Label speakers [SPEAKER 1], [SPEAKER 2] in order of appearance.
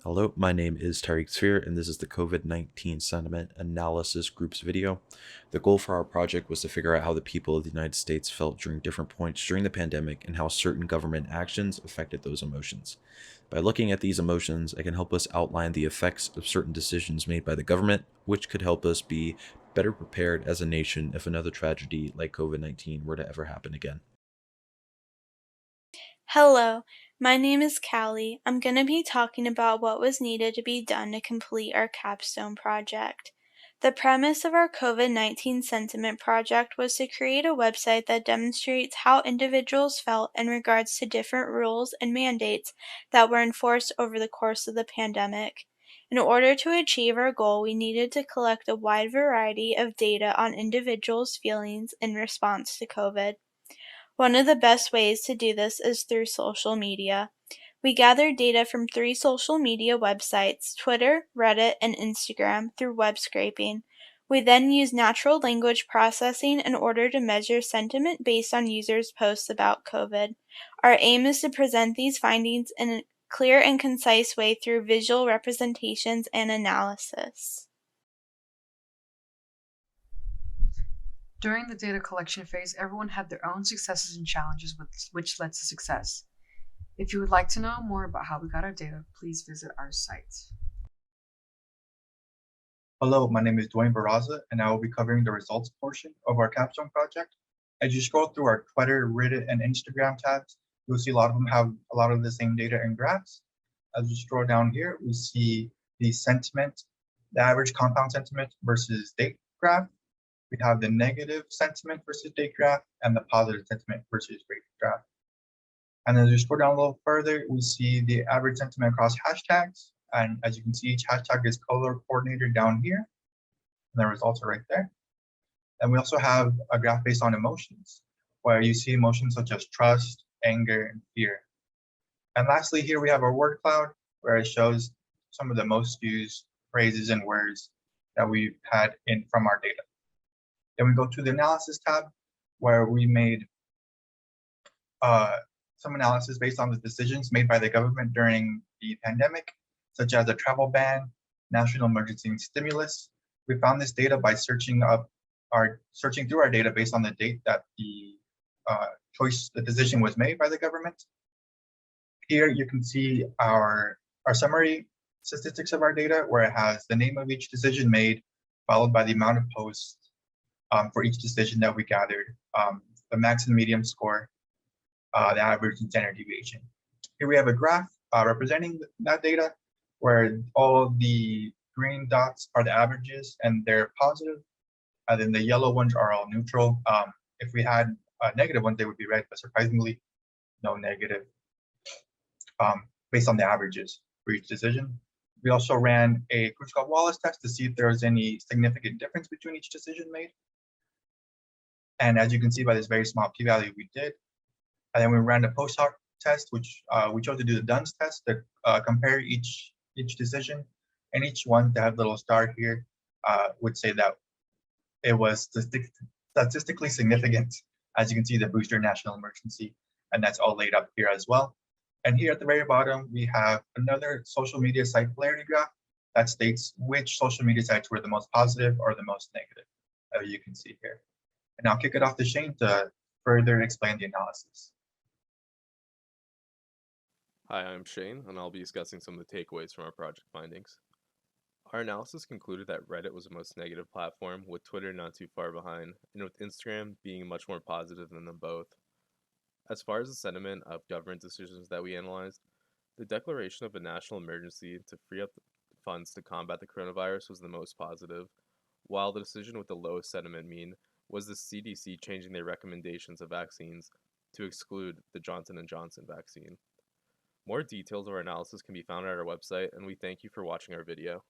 [SPEAKER 1] Hello, my name is Tariq Sphere, and this is the COVID-19 Sentiment Analysis Group's video. The goal for our project was to figure out how the people of the United States felt during different points during the pandemic and how certain government actions affected those emotions. By looking at these emotions, I can help us outline the effects of certain decisions made by the government, which could help us be better prepared as a nation if another tragedy like COVID-19 were to ever happen again.
[SPEAKER 2] Hello, my name is Callie. I'm going to be talking about what was needed to be done to complete our Capstone project. The premise of our COVID-19 sentiment project was to create a website that demonstrates how individuals felt in regards to different rules and mandates that were enforced over the course of the pandemic. In order to achieve our goal, we needed to collect a wide variety of data on individuals' feelings in response to COVID. One of the best ways to do this is through social media. We gathered data from 3 social media websites: Twitter, Reddit, and Instagram through web scraping. We then used natural language processing in order to measure sentiment based on users' posts about COVID. Our aim is to present these findings in a clear and concise way through visual representations and analysis.
[SPEAKER 3] During the data collection phase, everyone had their own successes and challenges which led to success. If you would like to know more about how we got our data, please visit our site.
[SPEAKER 4] Hello, my name is Dwayne Barraza, and I will be covering the results portion of our Capstone project. As you scroll through our Twitter, Reddit, and Instagram tabs, you'll see a lot of them have a lot of the same data and graphs. As we scroll down here, we see the sentiment, the average compound sentiment versus date graph. We have the negative sentiment versus date graph and the positive sentiment versus rate graph. And as we scroll down a little further, we see the average sentiment across hashtags. And as you can see, each hashtag is color coordinated down here. And the results are right there. And we also have a graph based on emotions, where you see emotions such as trust, anger, and fear. And lastly, here we have our word cloud, where it shows some of the most used phrases and words that we've had from our data. Then we go to the analysis tab, where we made some analysis based on the decisions made by the government during the pandemic, such as a travel ban, national emergency and stimulus. We found this data by searching through our data based on the date that the decision was made by the government. Here you can see our summary statistics of our data, where it has the name of each decision made, followed by the amount of posts for each decision that we gathered, the max and medium score, the average and standard deviation. Here we have a graph representing that data, where all the green dots are the averages and they're positive, and then the yellow ones are all neutral. If we had negative ones, they would be red, but surprisingly, no negative based on the averages for each decision. We also ran a Kruskal-Wallis test to see if there was any significant difference between each decision made. And as you can see by this very small p-value, we did. And then we ran a post hoc test, which we chose to do the Dunn's test to compare each decision. And each one that had a little star here would say that it was statistically significant. As you can see, the booster national emergency, and that's all laid up here as well. And here at the very bottom, we have another social media site polarity graph that states which social media sites were the most positive or the most negative, as you can see here. And I'll kick it off to Shane to further explain the analysis.
[SPEAKER 5] Hi, I'm Shane, and I'll be discussing some of the takeaways from our project findings. Our analysis concluded that Reddit was the most negative platform, with Twitter not too far behind, and with Instagram being much more positive than them both. As far as the sentiment of government decisions that we analyzed, the declaration of a national emergency to free up funds to combat the coronavirus was the most positive, while the decision with the lowest sentiment mean was the CDC changing their recommendations of vaccines to exclude the Johnson & Johnson vaccine. More details of our analysis can be found at our website, and we thank you for watching our video.